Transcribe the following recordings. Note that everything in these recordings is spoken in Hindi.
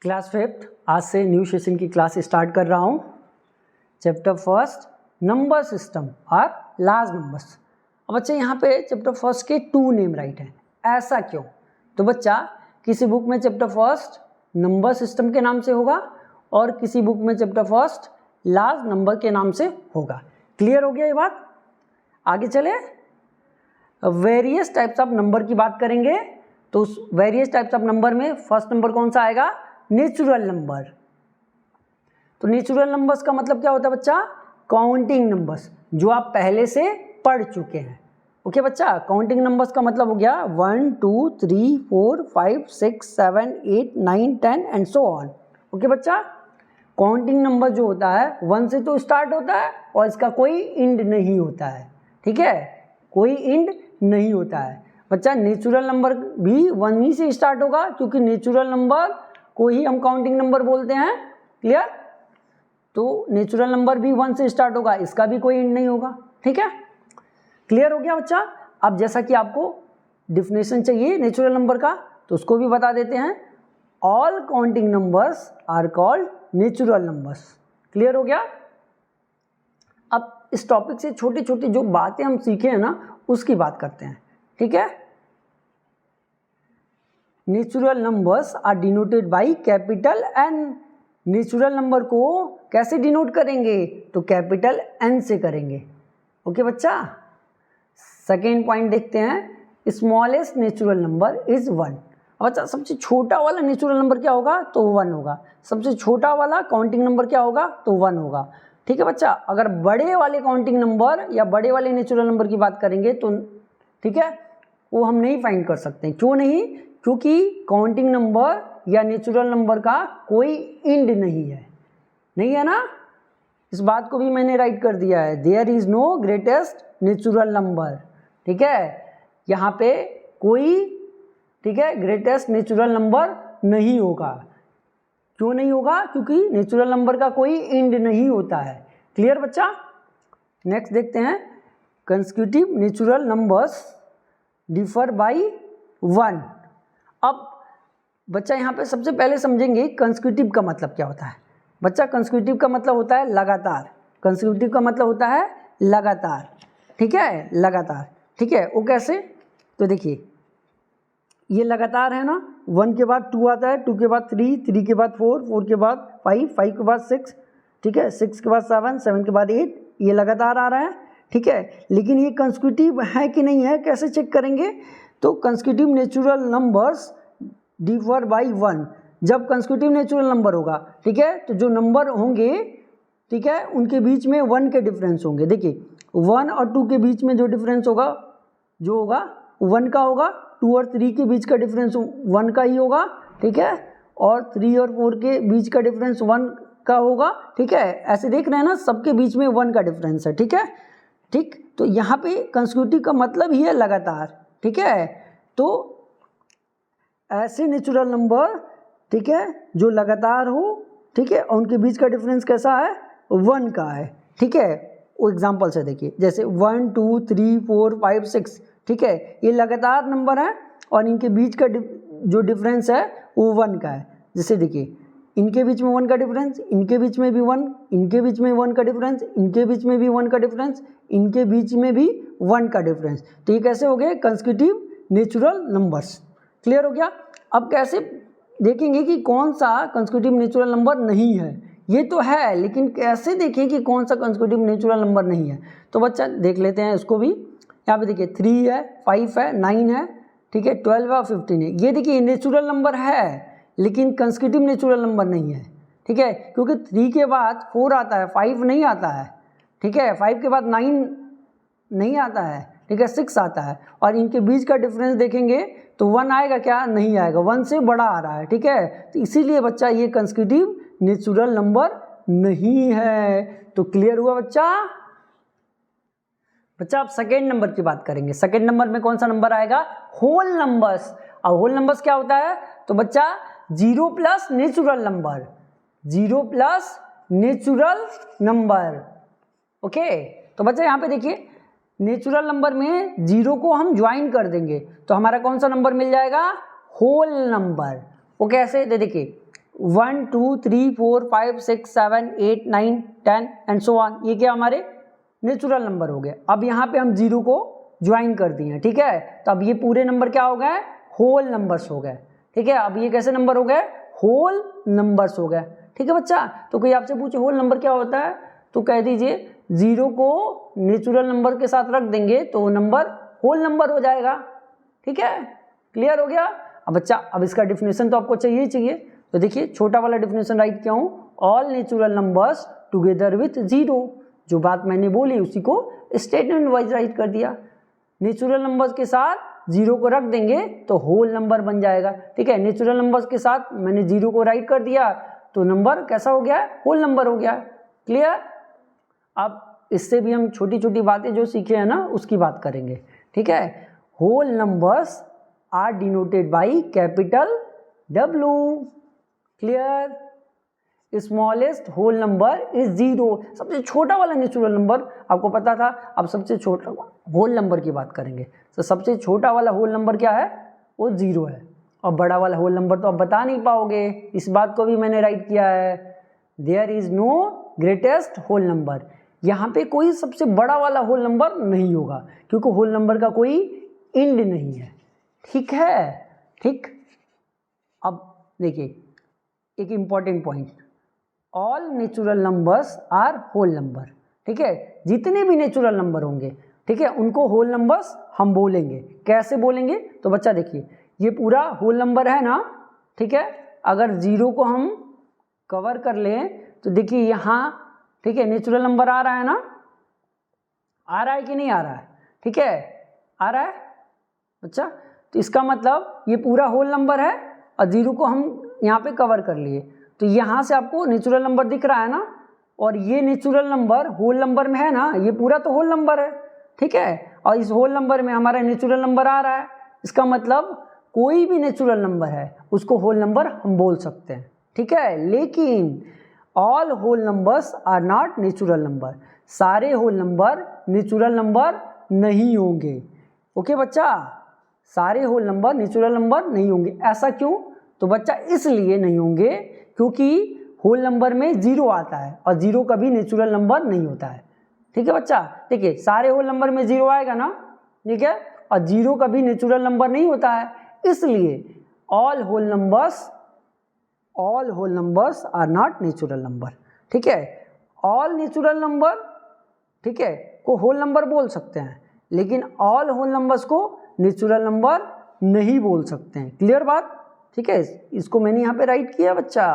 क्लास फिफ्थ आज से न्यू सेशन की क्लास स्टार्ट कर रहा हूँ। चैप्टर फर्स्ट नंबर सिस्टम और लार्ज नंबर्स। अब बच्चा यहाँ पे चैप्टर फर्स्ट के 2 नेम राइट हैं, ऐसा क्यों? तो बच्चा किसी बुक में चैप्टर फर्स्ट नंबर सिस्टम के नाम से होगा और किसी बुक में चैप्टर फर्स्ट लार्ज नंबर के नाम से होगा। क्लियर हो गया ये बात? आगे चले, वेरियस टाइप्स ऑफ नंबर की बात करेंगे। तो उस वेरियस टाइप्स ऑफ नंबर में फर्स्ट नंबर कौन सा आएगा? Natural number. तो नेचुरल नंबर्स का मतलब क्या होता है बच्चा? काउंटिंग नंबर्स, जो आप पहले से पढ़ चुके हैं। ओके बच्चा, काउंटिंग नंबर्स का मतलब हो गया 1 2 3 4 5 6 7 8 9 10 एंड सो ऑन। ओके बच्चा, काउंटिंग नंबर जो होता है 1 से तो स्टार्ट होता है और इसका कोई इंड नहीं होता है। ठीक है, कोई इंड नहीं होता है बच्चा। नेचुरल नंबर भी 1 ही से स्टार्ट होगा, क्योंकि नेचुरल नंबर को ही हम काउंटिंग नंबर बोलते हैं। क्लियर? तो नेचुरल नंबर भी 1 से स्टार्ट होगा, इसका भी कोई इंड नहीं होगा। ठीक है, क्लियर हो गया बच्चा? अब जैसा कि आपको डिफिनेशन चाहिए नेचुरल नंबर का, तो उसको भी बता देते हैं। All counting numbers are called natural numbers. Clear हो गया? अब इस टॉपिक से छोटी छोटी जो बातें हम सीखे हैं ना, उसकी बात करते हैं। ठीक है, natural numbers are denoted by capital N. Natural number को कैसे डिनोट करेंगे? तो कैपिटल एन से करेंगे। ओके बच्चा, सेकेंड पॉइंट देखते हैं। Smallest natural number is 1। बच्चा सबसे छोटा वाला नेचुरल नंबर क्या होगा? तो 1 होगा। सबसे छोटा वाला काउंटिंग नंबर क्या होगा? तो 1 होगा। ठीक है बच्चा, अगर बड़े वाले काउंटिंग नंबर या बड़े वाले नेचुरल नंबर की बात करेंगे तो ठीक है, वो हम नहीं फाइंड कर सकते। क्यों नहीं? क्योंकि काउंटिंग नंबर या नेचुरल नंबर का कोई इंड नहीं है। नहीं है ना? इस बात को भी मैंने राइट कर दिया है, there is no greatest natural number. ठीक है, यहाँ पे कोई, ठीक है, ग्रेटेस्ट नेचुरल नंबर नहीं होगा। क्यों नहीं होगा? क्योंकि नेचुरल नंबर का कोई इंड नहीं होता है। क्लियर बच्चा? नेक्स्ट देखते हैं, consecutive natural numbers differ by 1। अब बच्चा यहाँ पे सबसे पहले समझेंगे कंसेक्यूटिव का मतलब क्या होता है। बच्चा कंसेक्यूटिव का मतलब होता है लगातार। कंसेक्यूटिव का मतलब होता है लगातार। ठीक है, लगातार। ठीक है, वो कैसे? तो देखिए, ये लगातार है ना, 1 के बाद 2 आता है, 2 के बाद 3, 3 के बाद 4, 4 के बाद 5, 5 के बाद 6, ठीक है, 6 के बाद 7, 7 के बाद 8, ये लगातार आ रहा है। ठीक है, लेकिन ये कंसेक्यूटिव है कि नहीं है, कैसे चेक करेंगे? तो consecutive natural numbers differ by 1। जब कंसेक्यूटिव नेचुरल नंबर होगा, ठीक है, तो जो नंबर होंगे, ठीक है, उनके बीच में 1 के डिफरेंस होंगे। देखिए, 1 और 2 के बीच में जो डिफरेंस होगा, जो होगा 1 का होगा। 2 और 3 के बीच का डिफरेंस 1 का ही होगा। ठीक है, और 3 और 4 के बीच का डिफरेंस 1 का होगा। ठीक है, ऐसे देख रहे हैं ना, सबके बीच में 1 का डिफरेंस है। ठीक है, ठीक, तो यहाँ पे कंसेक्यूटिव का मतलब ही है लगातार। ठीक है, तो ऐसे नेचुरल नंबर, ठीक है, जो लगातार हो, ठीक है, और उनके बीच का डिफरेंस कैसा है? 1 का है। ठीक है, वो एग्जांपल से देखिए, जैसे 1 2 3 4 5 6, ठीक है, ये लगातार नंबर है और इनके बीच का जो डिफरेंस है वो 1 का है। जैसे देखिए, इनके बीच में 1 का डिफरेंस, इनके बीच में भी 1, इनके बीच में 1 का डिफरेंस, इनके बीच में भी 1 का डिफरेंस, इनके बीच में भी 1 का डिफरेंस। तो ये कैसे हो गए? Consecutive natural numbers. क्लियर हो गया? अब कैसे देखेंगे कि कौन सा कंसेक्यूटिव नेचुरल नंबर नहीं है? ये तो है, लेकिन कैसे देखें कि कौन सा कंसेक्यूटिव नेचुरल नंबर नहीं है? तो बच्चा देख लेते हैं इसको भी। यहाँ पे देखिए, 3 है, 5 है, 9 है, ठीक है, 12 है और 15 है। ये देखिए नेचुरल नंबर है, लेकिन कंसेक्यूटिव नेचुरल नंबर नहीं है। ठीक है, क्योंकि 3 के बाद 4 आता है, 5 नहीं आता है। ठीक है, 5 के बाद 9 नहीं आता है। ठीक है, 6 आता है, और इनके बीच का डिफरेंस देखेंगे तो 1 आएगा क्या? नहीं आएगा, 1 से बड़ा आ रहा है। ठीक है, तो इसीलिए बच्चा ये कंसेक्यूटिव नेचुरल नंबर नहीं है। तो क्लियर हुआ बच्चा? बच्चा आप सेकेंड नंबर की बात करेंगे। सेकेंड नंबर में कौन सा नंबर आएगा? Whole numbers. और होल नंबर्स क्या होता है? तो बच्चा 0 plus natural number, 0 plus natural number. Okay, तो बच्चा यहाँ पे देखिए, नेचुरल नंबर में 0 को हम ज्वाइन कर देंगे तो हमारा कौन सा नंबर मिल जाएगा? Whole number. वो कैसे? देखिए, 1 2 3 4 5 6 7 8 9 10 एंड सो ऑन, ये क्या हमारे नेचुरल नंबर हो गए। अब यहाँ पे हम जीरो को ज्वाइन कर दिए, ठीक है, तो अब ये पूरे नंबर क्या हो गए, होल नंबर्स हो गए, ठीक है। अब ये कैसे नंबर हो गए, होल नंबर्स हो गए, ठीक है बच्चा। तो कोई आपसे पूछे होल नंबर क्या होता है, तो कह दीजिए जीरो को नेचुरल नंबर के साथ रख देंगे तो वो नंबर होल नंबर हो जाएगा, ठीक है, क्लियर हो गया। अब बच्चा अब इसका डिफिनेशन तो आपको चाहिए ही चाहिए, तो देखिए छोटा वाला डिफिनेशन राइट किया हूँ, all natural numbers together with zero, जो बात मैंने बोली उसी को स्टेटमेंट वाइज राइट कर दिया। नेचुरल नंबर्स के साथ जीरो को रख देंगे तो होल नंबर बन जाएगा, ठीक है। नेचुरल नंबर्स के साथ मैंने जीरो को राइट कर दिया तो नंबर कैसा हो गया, होल नंबर हो गया, क्लियर। अब इससे भी हम छोटी छोटी बातें जो सीखे हैं ना उसकी बात करेंगे, ठीक है। Whole numbers are denoted by capital W, clear. Smallest whole number is zero, सबसे छोटा वाला नेचुरल नंबर आपको पता था, अब सबसे छोटा होल नंबर की बात करेंगे। तो सबसे छोटा वाला होल नंबर क्या है, वो जीरो है, और बड़ा वाला होल नंबर तो आप बता नहीं पाओगे, इस बात को भी मैंने राइट किया है। There is no greatest whole number, यहाँ पे कोई सबसे बड़ा वाला होल नंबर नहीं होगा, क्योंकि होल नंबर का कोई एंड नहीं है, ठीक है, ठीक। अब देखिए एक important point, all natural numbers are whole number, ठीक है। जितने भी नेचुरल नंबर होंगे, ठीक है, उनको होल नंबर्स हम बोलेंगे। कैसे बोलेंगे, तो बच्चा देखिए ये पूरा होल नंबर है ना, ठीक है। अगर जीरो को हम कवर कर लें तो देखिए यहाँ, ठीक है, नेचुरल नंबर आ रहा है ना, आ रहा है कि नहीं आ रहा है, ठीक है, आ रहा है अच्छा। तो इसका मतलब ये पूरा होल नंबर है और जीरो को हम यहाँ पे कवर कर लिए, तो यहाँ से आपको नेचुरल नंबर दिख रहा है ना, और ये नेचुरल नंबर होल नंबर में है ना, ये पूरा तो होल नंबर है, ठीक है, और इस होल नंबर में हमारा नेचुरल नंबर आ रहा है। इसका मतलब कोई भी नेचुरल नंबर है उसको होल नंबर हम बोल सकते हैं, ठीक है। लेकिन all whole numbers are not natural number, सारे होल नंबर नेचुरल नंबर नहीं होंगे, ओके बच्चा, सारे होल नंबर नेचुरल नंबर नहीं होंगे। ऐसा क्यों, तो बच्चा इसलिए नहीं होंगे क्योंकि होल नंबर में जीरो आता है और जीरो कभी नेचुरल नंबर नहीं होता है, ठीक है बच्चा। देखिए सारे होल नंबर में जीरो आएगा ना, ठीक है, और जीरो कभी नेचुरल नंबर नहीं होता है, इसलिए all whole numbers are not natural number, ठीक है। ऑल नेचुरल नंबर, ठीक है, को होल नंबर बोल सकते हैं, लेकिन ऑल होल नंबर्स को नेचुरल नंबर नहीं बोल सकते हैं, क्लियर बात, ठीक है। इसको मैंने यहाँ पे राइट किया बच्चा,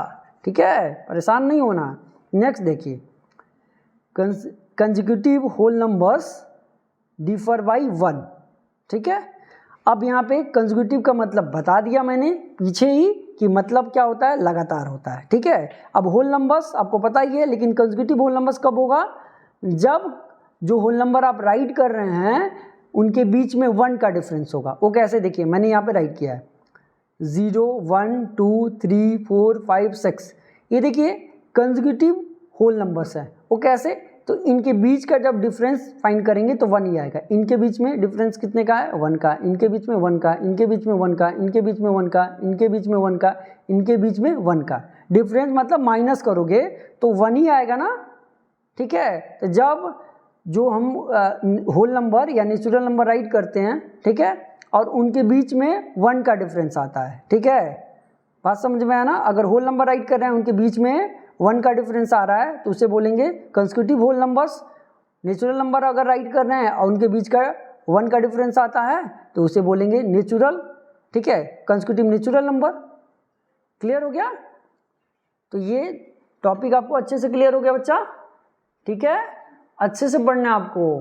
ठीक है, परेशान नहीं होना। नेक्स्ट देखिए, consecutive whole numbers differ by 1, ठीक है। अब यहाँ पे कंसेक्यूटिव का मतलब बता दिया मैंने पीछे ही कि मतलब क्या होता है, लगातार होता है, ठीक है। अब होल नंबर्स आपको पता ही है, लेकिन कंसेक्यूटिव होल नंबर्स कब होगा, जब जो होल नंबर आप राइट कर रहे हैं उनके बीच में 1 का डिफरेंस होगा। वो कैसे, देखिए मैंने यहाँ पे राइट किया है 0 1 2 3 4 5 6, ये देखिए कंसेक्यूटिव होल नंबर्स हैं। वो कैसे, तो इनके बीच का जब डिफरेंस फाइंड करेंगे तो 1 ही आएगा। इनके बीच में डिफरेंस कितने का है, 1 का, इनके बीच में 1 का, इनके बीच में 1 का, इनके बीच में 1 का, इनके बीच में 1 का, इनके बीच में 1 का डिफरेंस, मतलब माइनस करोगे तो 1 ही आएगा ना, ठीक है। तो जब जो हम होल नंबर या नेचुरल नंबर राइट करते हैं, ठीक है, और उनके बीच में 1 का डिफरेंस आता है, ठीक है, बात समझ में आया ना। अगर होल नंबर राइट कर रहे हैं उनके बीच में 1 का डिफरेंस आ रहा है तो उसे बोलेंगे consecutive whole numbers. Natural number अगर राइट कर रहे हैं और उनके बीच का 1 का डिफरेंस आता है तो उसे बोलेंगे नेचुरल, ठीक है, कंसेक्यूटिव नेचुरल नंबर। क्लियर हो गया, तो ये टॉपिक आपको अच्छे से क्लियर हो गया बच्चा, ठीक है, अच्छे से पढ़ना है आपको।